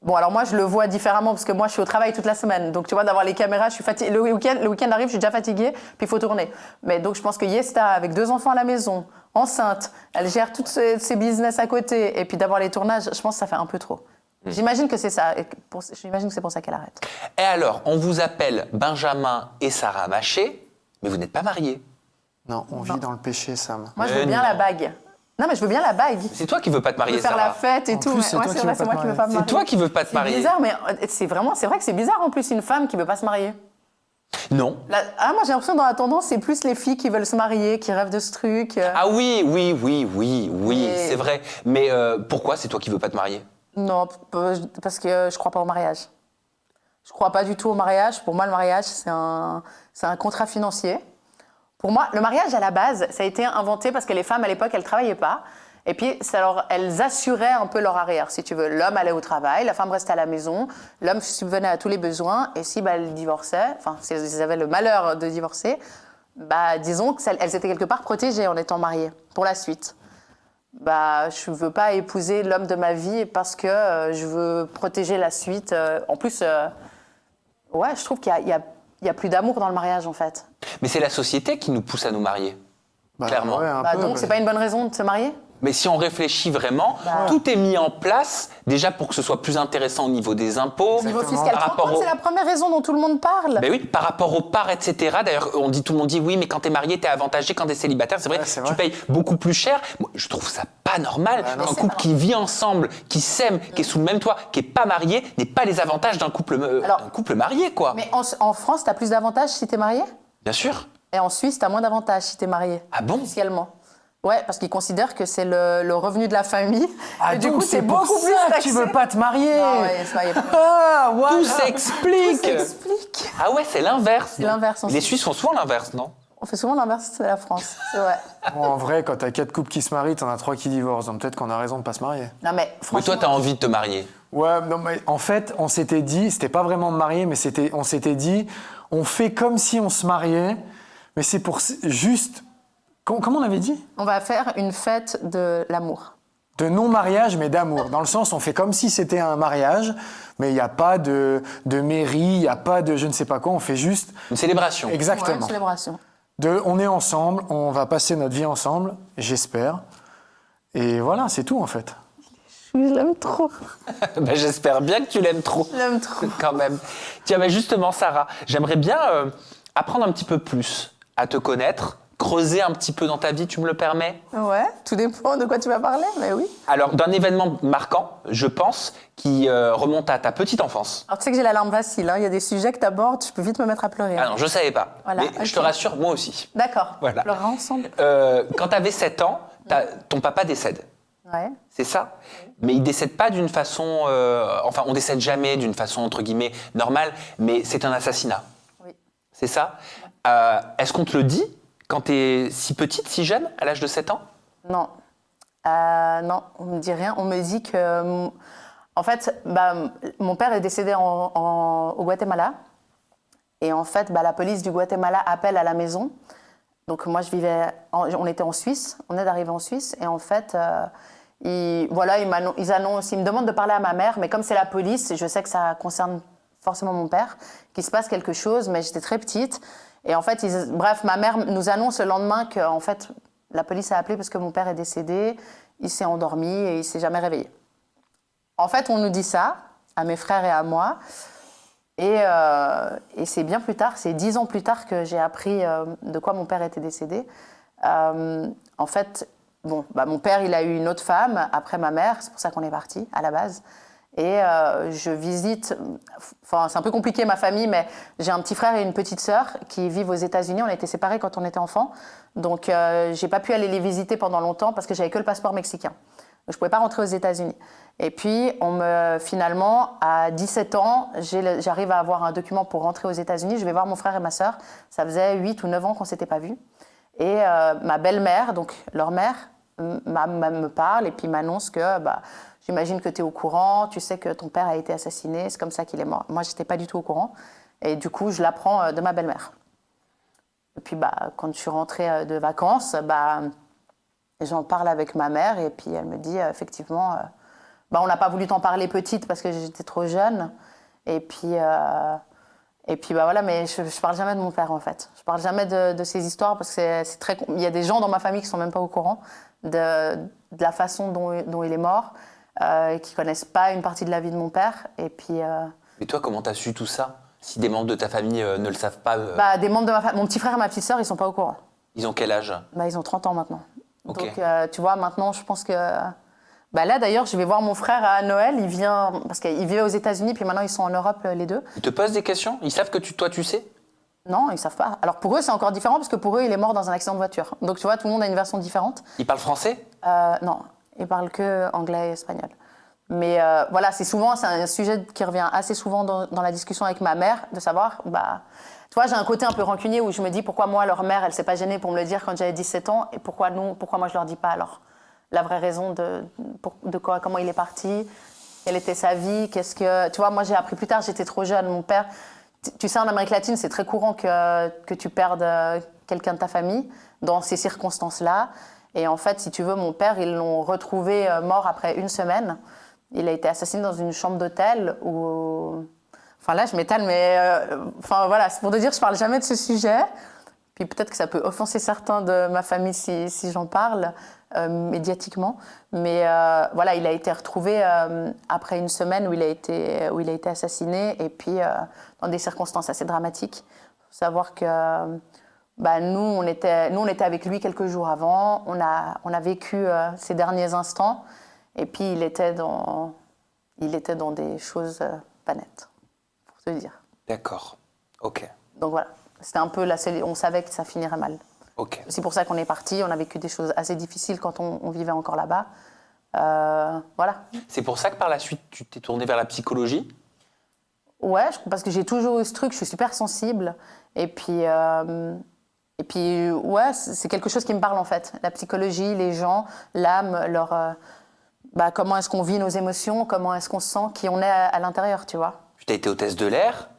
Bon, alors moi, je le vois différemment parce que moi, je suis au travail toute la semaine. Donc, tu vois, d'avoir les caméras, je suis fatiguée. Le week-end arrive, je suis déjà fatiguée, puis il faut tourner. Mais donc, je pense que Yesta, avec 2 enfants à la maison, enceinte, elle gère tous ses business à côté, et puis d'avoir les tournages, je pense que ça fait un peu trop. J'imagine que c'est ça. J'imagine que c'est pour ça qu'elle arrête. Et alors, on vous appelle Benjamin et Sarah Maché, mais vous n'êtes pas mariés. Non, on vit dans le péché, Sam. Moi, je veux bien la bague. Non, mais je veux bien la bague. C'est toi qui veux pas te marier, Je veux faire Sarah. la fête et tout. plus, Mais c'est toi c'est qui vrai, veux c'est pas moi te qui veux pas me C'est marier. toi qui veux pas te marier. C'est bizarre, mais c'est vrai que c'est bizarre en plus une femme qui veut pas se marier. Non. Moi j'ai l'impression que dans la tendance, c'est plus les filles qui veulent se marier, qui rêvent de ce truc. Ah oui, Et- c'est vrai. Mais pourquoi c'est toi qui veux pas te marier? Non, parce que je crois pas au mariage. Je crois pas du tout au mariage. Pour moi, le mariage, c'est un contrat financier. Pour moi, le mariage, à la base, ça a été inventé parce que les femmes, à l'époque, elles travaillaient pas. Et puis, elles assuraient un peu leur arrière, si tu veux. L'homme allait au travail, la femme restait à la maison, l'homme subvenait à tous les besoins. Et si elles divorçaient, enfin, si elles avaient le malheur de divorcer, disons qu'elles étaient quelque part protégées en étant mariées pour la suite. Je veux pas épouser l'homme de ma vie parce que je veux protéger la suite. En plus, je trouve qu'il y a plus d'amour dans le mariage, en fait. Mais c'est la société qui nous pousse à nous marier. Clairement. Ouais, un peu, Donc, c'est pas une bonne raison de se marier? Mais si on réfléchit vraiment, tout est mis en place déjà pour que ce soit plus intéressant au niveau des impôts. Au niveau fiscal, par rapport c'est la première raison dont tout le monde parle. Ben oui, par rapport aux parts, etc. D'ailleurs, tout le monde dit oui, mais quand t'es marié, t'es avantagé. Quand t'es célibataire, c'est vrai, tu payes beaucoup plus cher. Moi, je trouve ça pas normal. Un couple qui vit ensemble, qui s'aime, qui est sous le même toit, qui est pas marié, n'ait pas les avantages d'un couple marié, quoi. Mais en France, t'as plus d'avantages si t'es marié? Bien sûr. Et en Suisse, t'as moins d'avantages si t'es marié. Ah bon? Fiscalement. Ouais, parce qu'ils considèrent que c'est le revenu de la famille. Ah, et du donc coup, c'est pour beaucoup plus ça que taxé. tu veux pas te marier. Non, ouais, se marier pas. Ah, voilà. Tout s'explique. Tout s'explique. Ah ouais, c'est l'inverse. C'est l'inverse, en Les Suisse. Suisses font souvent l'inverse, non? On fait souvent l'inverse de la France, c'est vrai. Bon, en vrai, quand t'as 4 couples qui se marient, t'en as 3 qui divorcent. Donc peut-être qu'on a raison de pas se marier. Non, mais Mais franchement... toi, t'as envie de te marier. Ouais, non, mais en fait, on s'était dit, c'était pas vraiment de marier, mais on s'était dit, on fait comme si on se mariait, mais c'est pour juste... Comment on avait dit? On va faire une fête de l'amour. De non-mariage, mais d'amour. Dans le sens, on fait comme si c'était un mariage, mais il n'y a pas de mairie, il n'y a pas de je ne sais pas quoi, on fait juste... Une célébration. Ouais, Exactement. une célébration. On est ensemble, on va passer notre vie ensemble, j'espère. Et voilà, c'est tout en fait. Je l'aime trop. J'espère bien que tu l'aimes trop. Je l'aime trop. Quand même. Tiens, mais justement, Sarah, j'aimerais bien apprendre un petit peu plus à te connaître, creuser un petit peu dans ta vie, tu me le permets? Ouais, tout dépend de quoi tu vas parler, mais oui. Alors, d'un événement marquant, je pense, qui remonte à ta petite enfance. Alors tu sais que j'ai la larme facile, hein. Il y a des sujets que t'abordes, je peux vite me mettre à pleurer. Ah non, je savais pas. Voilà, Mais je te ok. rassure, moi aussi. D'accord, Voilà. on pleurera ensemble. Quand tu avais 7 ans, ton papa décède. Ouais. C'est ça. Mais il décède pas d'une façon... enfin, on décède jamais d'une façon, entre guillemets, normale, mais c'est un assassinat. Oui. C'est ça. Est-ce qu'on te le dit quand tu es si petite, si jeune, à l'âge de 7 ans? Non. Non, on me dit rien. On me dit que... En fait, mon père est décédé au Guatemala. Et en fait, la police du Guatemala appelle à la maison. Donc moi, on était en Suisse, on est d'arriver en Suisse. Et en fait, ils me demandent de parler à ma mère. Mais comme c'est la police, je sais que ça concerne forcément mon père, qu'il se passe quelque chose. Mais j'étais très petite. Et en fait, ma mère nous annonce le lendemain que en fait, la police a appelé parce que mon père est décédé. Il s'est endormi et il ne s'est jamais réveillé. En fait, on nous dit ça, à mes frères et à moi. Et c'est bien plus tard, c'est 10 ans plus tard que j'ai appris de quoi mon père était décédé. En fait, mon père, il a eu une autre femme après ma mère, c'est pour ça qu'on est partis à la base. Et je visite, c'est un peu compliqué ma famille, mais j'ai un petit frère et une petite sœur qui vivent aux États-Unis. On a été séparés quand on était enfants. Donc, j'ai pas pu aller les visiter pendant longtemps parce que j'avais que le passeport mexicain. Donc, je pouvais pas rentrer aux États-Unis. Et puis, finalement, à 17 ans, j'arrive à avoir un document pour rentrer aux États-Unis. Je vais voir mon frère et ma sœur. Ça faisait 8 ou 9 ans qu'on s'était pas vus. Et ma belle-mère, donc leur mère, me parle et puis m'annonce que j'imagine que tu es au courant, tu sais que ton père a été assassiné, c'est comme ça qu'il est mort. Moi, je n'étais pas du tout au courant. Et du coup, je l'apprends de ma belle-mère. Et puis, quand je suis rentrée de vacances, j'en parle avec ma mère et puis elle me dit, effectivement, on n'a pas voulu t'en parler petite parce que j'étais trop jeune. Et puis Et puis voilà, mais je parle jamais de mon père en fait. Je parle jamais de ces histoires parce que c'est très. Il y a des gens dans ma famille qui sont même pas au courant de la façon dont il est mort, qui connaissent pas une partie de la vie de mon père. Et puis. Mais toi, comment t'as su tout ça? Si des membres de ta famille ne le savent pas. Des membres de ma famille, mon petit frère et ma petite sœur, ils sont pas au courant. Ils ont quel âge? Ils ont 30 ans maintenant. Okay. Donc tu vois, maintenant, je pense que. Là, d'ailleurs, je vais voir mon frère à Noël. Il vient, parce qu'il vivait aux États-Unis, puis maintenant, ils sont en Europe, les deux. Ils te posent des questions? Ils savent que toi, tu sais? Non, ils savent pas. Alors, pour eux, c'est encore différent, parce que pour eux, il est mort dans un accident de voiture. Donc, tu vois, tout le monde a une version différente. Ils parlent français? Non, ils parlent que anglais et espagnol. Mais voilà, c'est un sujet qui revient assez souvent dans la discussion avec ma mère, de savoir... tu vois, j'ai un côté un peu rancunier où je me dis pourquoi moi, leur mère, elle s'est pas gênée pour me le dire quand j'avais 17 ans, et pourquoi moi, je leur dis pas alors la vraie raison comment il est parti, quelle était sa vie, tu vois, moi j'ai appris plus tard, j'étais trop jeune, mon père, tu sais, en Amérique latine, c'est très courant que tu perdes quelqu'un de ta famille dans ces circonstances-là. Et en fait, si tu veux, mon père, ils l'ont retrouvé mort après 1 semaine. Il a été assassiné dans une chambre d'hôtel où... Enfin là, je m'étale, mais... voilà, c'est pour te dire, je parle jamais de ce sujet. Puis peut-être que ça peut offenser certains de ma famille si j'en parle médiatiquement. Mais voilà, il a été retrouvé après 1 semaine où il a été assassiné, et puis dans des circonstances assez dramatiques. Il faut savoir que nous, on était avec lui quelques jours avant. On a vécu ces derniers instants, et puis il était dans des choses pas nettes, pour te dire. D'accord, ok. Donc voilà. C'était un peu on savait que ça finirait mal. Okay. C'est pour ça qu'on est parti. On a vécu des choses assez difficiles quand on vivait encore là-bas. Voilà. C'est pour ça que par la suite, tu t'es tournée vers la psychologie? Ouais, parce que j'ai toujours eu ce truc. Je suis super sensible. Et puis ouais, c'est quelque chose qui me parle en fait. La psychologie, les gens, l'âme, comment est-ce qu'on vit nos émotions, comment est-ce qu'on se sent, qui on est à l'intérieur, tu vois. Tu as été hôtesse de l'air?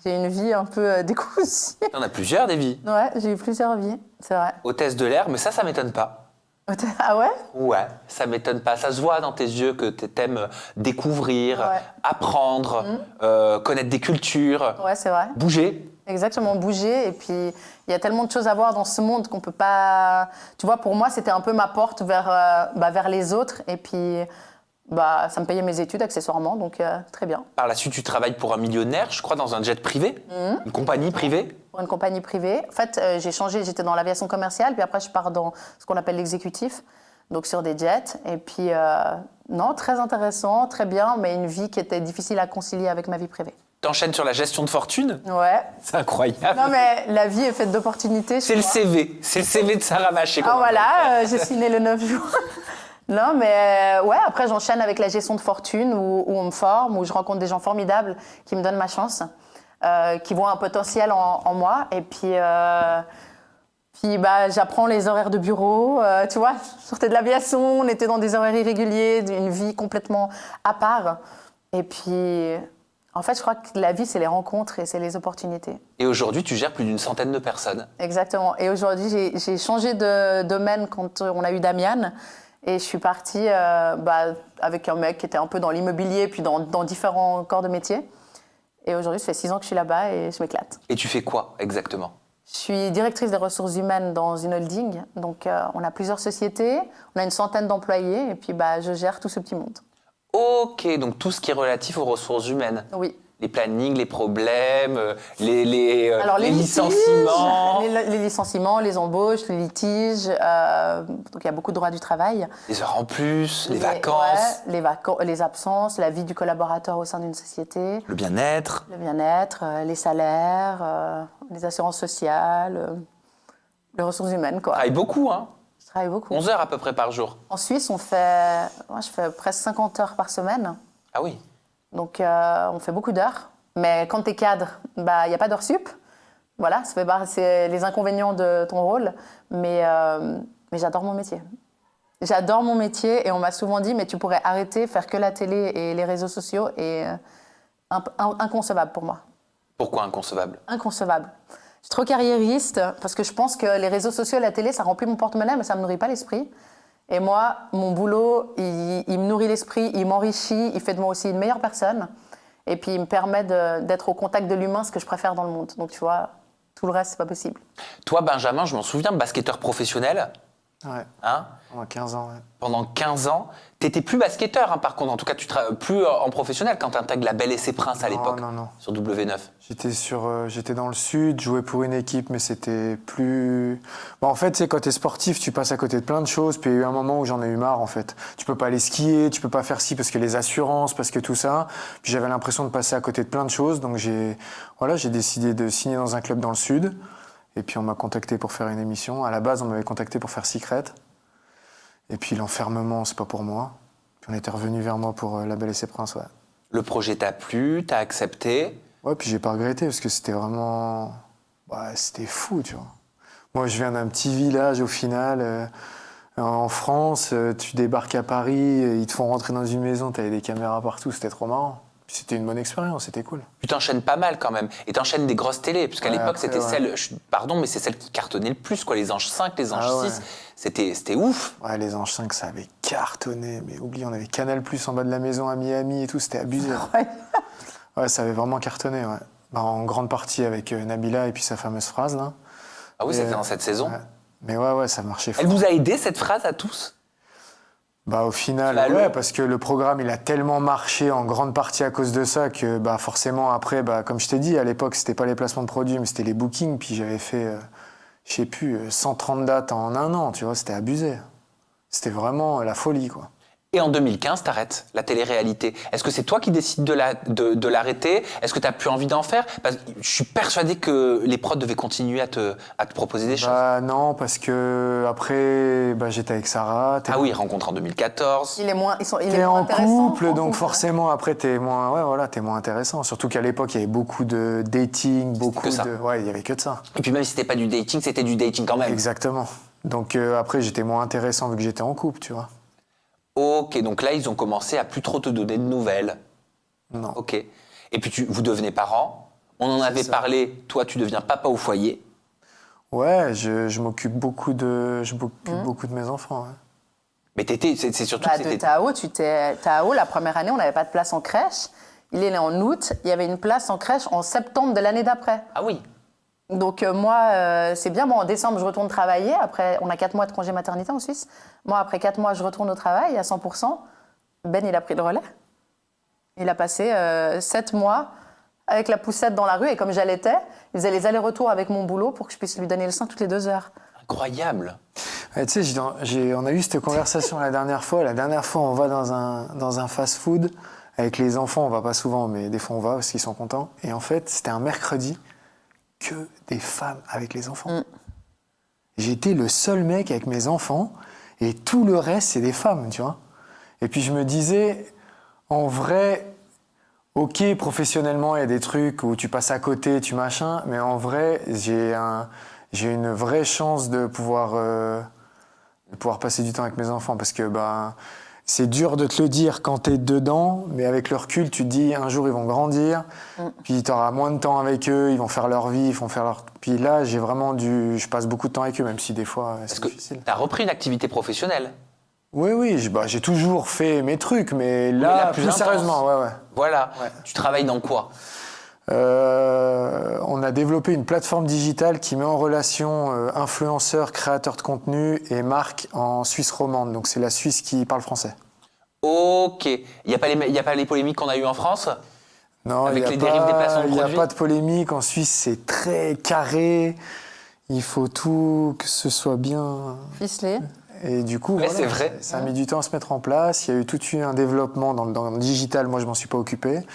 J'ai une vie un peu décousue. T'en as plusieurs, des vies. Ouais, j'ai eu plusieurs vies, c'est vrai. Hôtesse de l'air, mais ça m'étonne pas. Ah ouais? Ouais, ça m'étonne pas. Ça se voit dans tes yeux que t'aimes découvrir, apprendre, connaître des cultures. Ouais, c'est vrai. Bouger. Exactement, bouger. Et puis, il y a tellement de choses à voir dans ce monde qu'on peut pas... Tu vois, pour moi, c'était un peu ma porte vers les autres. Et puis... ça me payait mes études accessoirement, donc très bien. Par la suite, tu travailles pour un millionnaire, je crois, dans un jet privé, une compagnie privée. Pour une compagnie privée. En fait, j'ai changé, j'étais dans l'aviation commerciale, puis après, je pars dans ce qu'on appelle l'exécutif, donc sur des jets. Et puis, non, très intéressant, très bien, mais une vie qui était difficile à concilier avec ma vie privée. T'enchaînes sur la gestion de fortune? Ouais. C'est incroyable. Non, mais la vie est faite d'opportunités. C'est le CV de Sarah Maché. Ah voilà, j'ai signé le 9 juin. Non, mais ouais, après j'enchaîne avec la gestion de fortune où on me forme, où je rencontre des gens formidables qui me donnent ma chance, qui voient un potentiel en moi. Et puis j'apprends les horaires de bureau. Tu vois, je sortais de l'aviation, on était dans des horaires irréguliers, une vie complètement à part. Et puis, en fait, je crois que la vie, c'est les rencontres et c'est les opportunités. Et aujourd'hui, tu gères plus d'100 de personnes. Exactement. Et aujourd'hui, j'ai changé de domaine quand on a eu Damian. Et je suis partie avec un mec qui était un peu dans l'immobilier, puis dans différents corps de métier. Et aujourd'hui, ça fait 6 ans que je suis là-bas et je m'éclate. Et tu fais quoi exactement? Je suis directrice des ressources humaines dans une holding. Donc, on a plusieurs sociétés, on a une 100aine d'employés, et puis je gère tout ce petit monde. Ok, donc tout ce qui est relatif aux ressources humaines. Oui. Les plannings, les problèmes, les licenciements. Les licenciements, les embauches, les litiges. Donc il y a beaucoup de droits du travail. Les heures en plus, les vacances. Ouais, les absences, la vie du collaborateur au sein d'une société. Le bien-être. Le bien-être, les salaires, les assurances sociales, les ressources humaines, quoi. Tu travailles beaucoup, hein? Je travaille beaucoup. 11 heures à peu près par jour. En Suisse, je fais presque 50 heures par semaine. Ah oui. Donc, on fait beaucoup d'heures. Mais quand tu es cadre, il n'y a pas d'heures sup. Voilà, c'est les inconvénients de ton rôle. Mais j'adore mon métier. J'adore mon métier et on m'a souvent dit « mais tu pourrais arrêter, faire que la télé et les réseaux sociaux » et inconcevable pour moi. Pourquoi inconcevable? Inconcevable. Je suis trop carriériste parce que je pense que les réseaux sociaux et la télé, ça remplit mon porte-monnaie, mais ça ne me nourrit pas l'esprit. Et moi, mon boulot, il me nourrit l'esprit, il m'enrichit, il fait de moi aussi une meilleure personne. Et puis, il me permet d'être au contact de l'humain, ce que je préfère dans le monde. Donc, tu vois, tout le reste, c'est pas possible. Toi, Benjamin, je m'en souviens, basketteur professionnel. Ouais. Hein? Pendant 15 ans, ouais. Pendant 15 ans. T'étais plus basketteur, hein, par contre. En tout cas, tu plus en professionnel quand t'intègres la Belle et ses Princes à l'époque. Non. Sur W9. J'étais dans le sud, je jouais pour une équipe, mais c'était plus... Bon, en fait, tu sais, quand t'es sportif, tu passes à côté de plein de choses, puis il y a eu un moment où j'en ai eu marre, en fait. Tu peux pas aller skier, tu peux pas faire ci parce que les assurances, parce que tout ça. Puis j'avais l'impression de passer à côté de plein de choses, donc j'ai décidé de signer dans un club dans le sud. Et puis on m'a contacté pour faire une émission. À la base, on m'avait contacté pour faire Secret. Et puis l'enfermement, c'est pas pour moi. Puis on était revenu vers moi pour La Belle et ses Princes, ouais. Le projet t'a plu, t'as accepté. Ouais, puis j'ai pas regretté parce que c'était vraiment... Ouais, c'était fou, tu vois. Moi, je viens d'un petit village au final. En France, tu débarques à Paris, ils te font rentrer dans une maison, t'avais des caméras partout, c'était trop marrant. Puis c'était une bonne expérience, c'était cool. Tu t'enchaînes pas mal quand même. Et t'enchaînes des grosses télés. Parce qu'à l'époque, c'était celle... Pardon, mais c'est celle qui cartonnait le plus, quoi. Les Anges 5, les Anges 6. C'était ouf. Ouais, les Anges 5, ça avait cartonné. Mais oublie, on avait Canal+ en bas de la maison à Miami et tout, c'était abusé. Ouais, ça avait vraiment cartonné, ouais. Bah, en grande partie avec Nabila et puis sa fameuse phrase, là. Ah oui, c'était dans cette saison. Ouais. Mais ouais, ça marchait fort. Elle vous a aidé, cette phrase, à tous? Bah, au final, ouais, parce que le programme, il a tellement marché en grande partie à cause de ça que bah, forcément, après, bah, comme je t'ai dit, à l'époque, c'était pas les placements de produits, mais c'était les bookings. Puis j'avais fait, je sais plus, 130 dates en un an, tu vois, c'était abusé. C'était vraiment la folie, quoi. Et en 2015, t'arrêtes la télé-réalité. Est-ce que c'est toi qui décides de l'arrêter? Est-ce que t'as plus envie d'en faire? Parce que je suis persuadé que les prods devaient continuer à te proposer des choses. Non, parce que après, bah, j'étais avec Sarah. Ah oui, rencontre en 2014. Il est moins en intéressant. couple, donc forcément, après, t'es moins intéressant. Surtout qu'à l'époque, il y avait beaucoup de dating, Ouais, il y avait que de ça. Et puis même si c'était pas du dating, c'était du dating quand même. Exactement. Donc après, j'étais moins intéressant vu que j'étais en couple, tu vois. Ok, donc là, ils ont commencé à plus trop te donner de nouvelles. Non. Ok. Et puis, vous devenez parents. On en avait parlé. Toi, tu deviens papa au foyer. Ouais, je m'occupe beaucoup de mes enfants. Ouais. Mais c'est surtout que c'était... Tao, la première année, on n'avait pas de place en crèche. Il est né en août. Il y avait une place en crèche en septembre de l'année d'après. Ah oui. Donc moi, c'est bien. Bon, en décembre, je retourne travailler. Après, on a 4 mois de congé maternité en Suisse. Moi, après 4 mois, je retourne au travail à 100%. Ben, il a pris le relais. Il a passé 7 mois avec la poussette dans la rue. Et comme j'allaitais, il faisait les allers-retours avec mon boulot pour que je puisse lui donner le sein toutes les 2 heures. Incroyable. Ouais, tu sais, on a eu cette conversation la dernière fois. La dernière fois, on va dans un fast-food avec les enfants. On va pas souvent, mais des fois, on va parce qu'ils sont contents. Et en fait, c'était un mercredi. Que des femmes avec les enfants. J'étais le seul mec avec mes enfants et tout le reste, c'est des femmes, tu vois. Et puis je me disais, en vrai, ok, professionnellement, il y a des trucs où tu passes à côté, tu machin, mais en vrai, j'ai une vraie chance de pouvoir passer du temps avec mes enfants parce que c'est dur de te le dire quand t'es dedans, mais avec le recul, tu te dis un jour ils vont grandir, puis t'auras moins de temps avec eux, ils vont faire leur vie, ils vont faire leur... Puis là, je passe beaucoup de temps avec eux, même si des fois c'est difficile. T'as repris une activité professionnelle? Oui, j'ai toujours fait mes trucs, mais là, plus sérieusement, ouais. Voilà. Ouais. Tu travailles dans quoi? On a développé une plateforme digitale qui met en relation influenceurs, créateurs de contenu et marques en Suisse romande. Donc c'est la Suisse qui parle français. Ok. Il n'y a pas les polémiques qu'on a eues en France? Non, avec les dérives des placements de produits? Il n'y a pas de polémique. En Suisse, c'est très carré. Il faut tout que ce soit bien... ficelé. Et du coup, c'est vrai. Ça a mis du temps à se mettre en place. Il y a eu tout un développement dans le digital. Moi, je ne m'en suis pas occupé.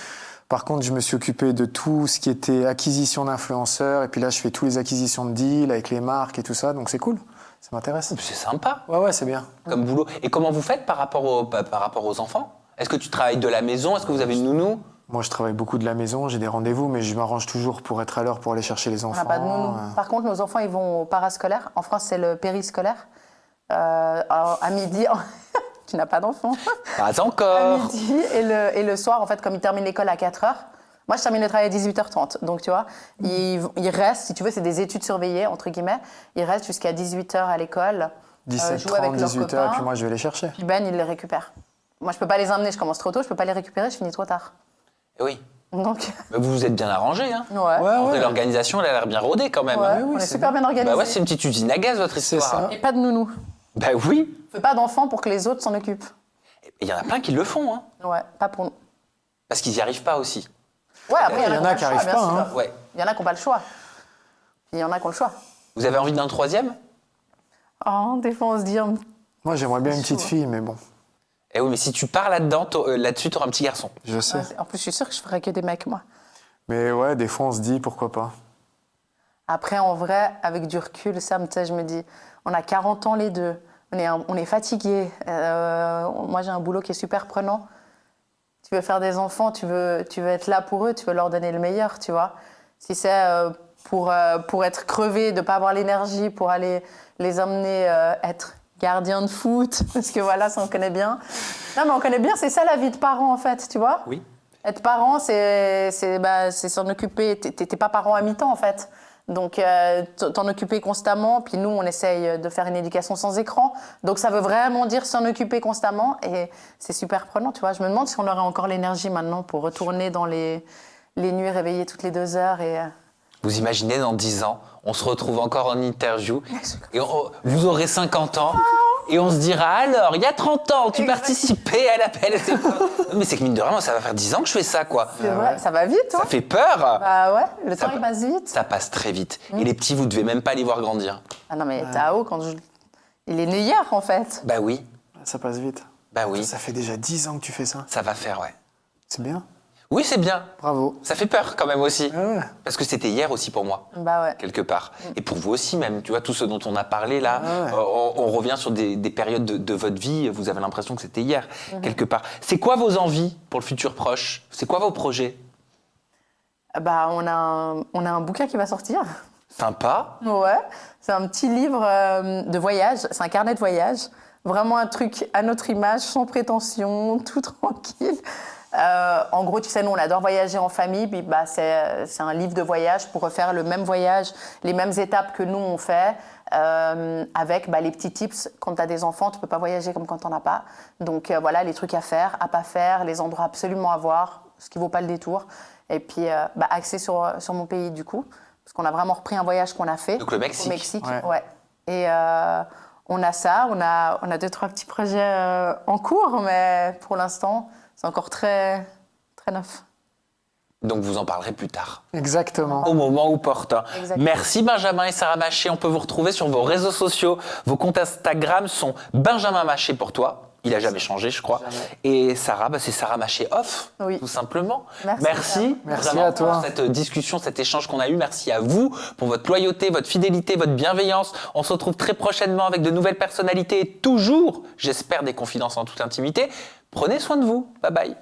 Par contre, je me suis occupé de tout ce qui était acquisition d'influenceurs. Et puis là, je fais toutes les acquisitions de deals avec les marques et tout ça. Donc, c'est cool. Ça m'intéresse. C'est sympa. Ouais, c'est bien. Comme boulot. Et comment vous faites par rapport aux enfants? Est-ce que tu travailles de la maison? Est-ce que vous avez une nounou? Moi, je travaille beaucoup de la maison. J'ai des rendez-vous, mais je m'arrange toujours pour être à l'heure pour aller chercher les enfants. On n'a pas de nounou. Par contre, nos enfants, ils vont au parascolaire. En France, c'est le périscolaire. Alors, à midi... Tu n'as pas d'enfant. Pas encore. À midi et le soir, en fait, comme ils terminent l'école à 4h, moi, je termine le travail à 18h30. Donc, tu vois, ils restent, si tu veux, c'est des études surveillées, entre guillemets. Ils restent jusqu'à 18h à l'école, jouent avec leurs 18h, copains. et puis moi, je vais les chercher. Puis Ben, il les récupère. Moi, je ne peux pas les emmener, je commence trop tôt. Je ne peux pas les récupérer, je finis trop tard. Oui. Donc, Mais vous vous êtes bien arrangé, hein. ouais. L'organisation, elle a l'air bien rodée quand même. Ouais, Hein. on est super bien organisé. Bah ouais, c'est une petite usine à gaz, votre C'est histoire. ça. Et pas de nounou. Bah oui. On fait pas d'enfants pour que les autres s'en occupent. Il y en a plein qui le font, hein. Ouais, pas pour nous. Parce qu'ils n'y arrivent pas aussi. Ouais, après, Il y en a qui n'arrivent arrivent pas, hein. Ouais. Il y en a qui n'ont pas le choix. Il y en a qui ont le choix. Vous avez envie d'un troisième? Oh, des fois, on se dit... Moi, j'aimerais bien une petite fille, mais bon, Eh oui, mais si tu pars là-dessus, t'auras un petit garçon. je sais. En plus, je suis sûre que je ferais que des mecs, moi. Mais ouais, des fois, on se dit pourquoi pas. Après, en vrai, avec du recul, Sam, tu sais, je me dis, on a 40 ans les deux, on est fatigués. Moi, j'ai un boulot qui est super prenant. Tu veux faire des enfants, tu veux être là pour eux, tu veux leur donner le meilleur, tu vois. Si c'est pour être crevé, de ne pas avoir l'énergie, pour aller les emmener être gardiens de foot, parce que voilà, ça on connaît bien. Non, mais on connaît bien, c'est ça la vie de parent, en fait, tu vois. Oui. Être parent, c'est s'en occuper. T'es pas parent à mi-temps, en fait. Donc, t'en occuper constamment. Puis nous, on essaye de faire une éducation sans écran. Donc, ça veut vraiment dire s'en occuper constamment. Et c'est super prenant, tu vois. Je me demande si on aurait encore l'énergie maintenant pour retourner dans les nuits réveillées toutes les 2 heures. Et, Vous imaginez, dans 10 ans, on se retrouve encore en interview et vous aurez 50 ans et on se dira alors, il y a 30 ans, tu participais à l'appel. Mais c'est que mine de rien, ça va faire 10 ans que je fais ça, quoi. c'est vrai, ça va vite, toi. Ça fait peur. Bah ouais, le Ça temps, il passe vite. Ça passe très vite. Et les petits, vous devez même pas les voir grandir. Ah non, mais Tao, il est né hier, en fait. Bah oui, Ça passe vite. bah oui, Ça fait déjà 10 ans que tu fais ça. ça va faire, ouais. C'est bien. Oui, c'est bien. Bravo. Ça fait peur quand même aussi. Ah ouais. Parce que c'était hier aussi pour moi. Bah ouais. Quelque part. Et pour vous aussi même, tu vois, tout ce dont on a parlé là, Ah ouais. on revient sur des périodes de votre vie, vous avez l'impression que c'était hier, quelque part. C'est quoi vos envies pour le futur proche? C'est quoi vos projets? Bah, on a un bouquin qui va sortir. Sympa. Ouais, c'est un petit livre de voyage, c'est un carnet de voyage. Vraiment un truc à notre image, sans prétention, tout tranquille. En gros, tu sais, nous, on adore voyager en famille. Puis, bah, c'est un livre de voyage pour refaire le même voyage, les mêmes étapes que nous, on fait, avec les petits tips. Quand tu as des enfants, tu ne peux pas voyager comme quand tu n'en as pas. Donc, voilà, les trucs à faire, à pas faire, les endroits absolument à voir, ce qui ne vaut pas le détour. Et puis, axé sur mon pays, du coup. Parce qu'on a vraiment repris un voyage qu'on a fait. Donc le Mexique. Au Mexique, Ouais. ouais. Et on a ça, on a 2-3 petits projets en cours, mais pour l'instant, c'est encore très, très neuf. Donc vous en parlerez plus tard. Exactement. Au moment opportun. Exactement. Merci Benjamin et Sarah Maché. On peut vous retrouver sur vos réseaux sociaux. Vos comptes Instagram sont Benjamin Maché pour toi. Il n'a jamais changé, je crois. Jamais. Et Sarah, c'est Sarah Maché off, Oui. tout simplement. Merci. Merci vraiment à toi. pour cette discussion, cet échange qu'on a eu. Merci à vous pour votre loyauté, votre fidélité, votre bienveillance. On se retrouve très prochainement avec de nouvelles personnalités et toujours, j'espère, des confidences en toute intimité. Prenez soin de vous. Bye bye.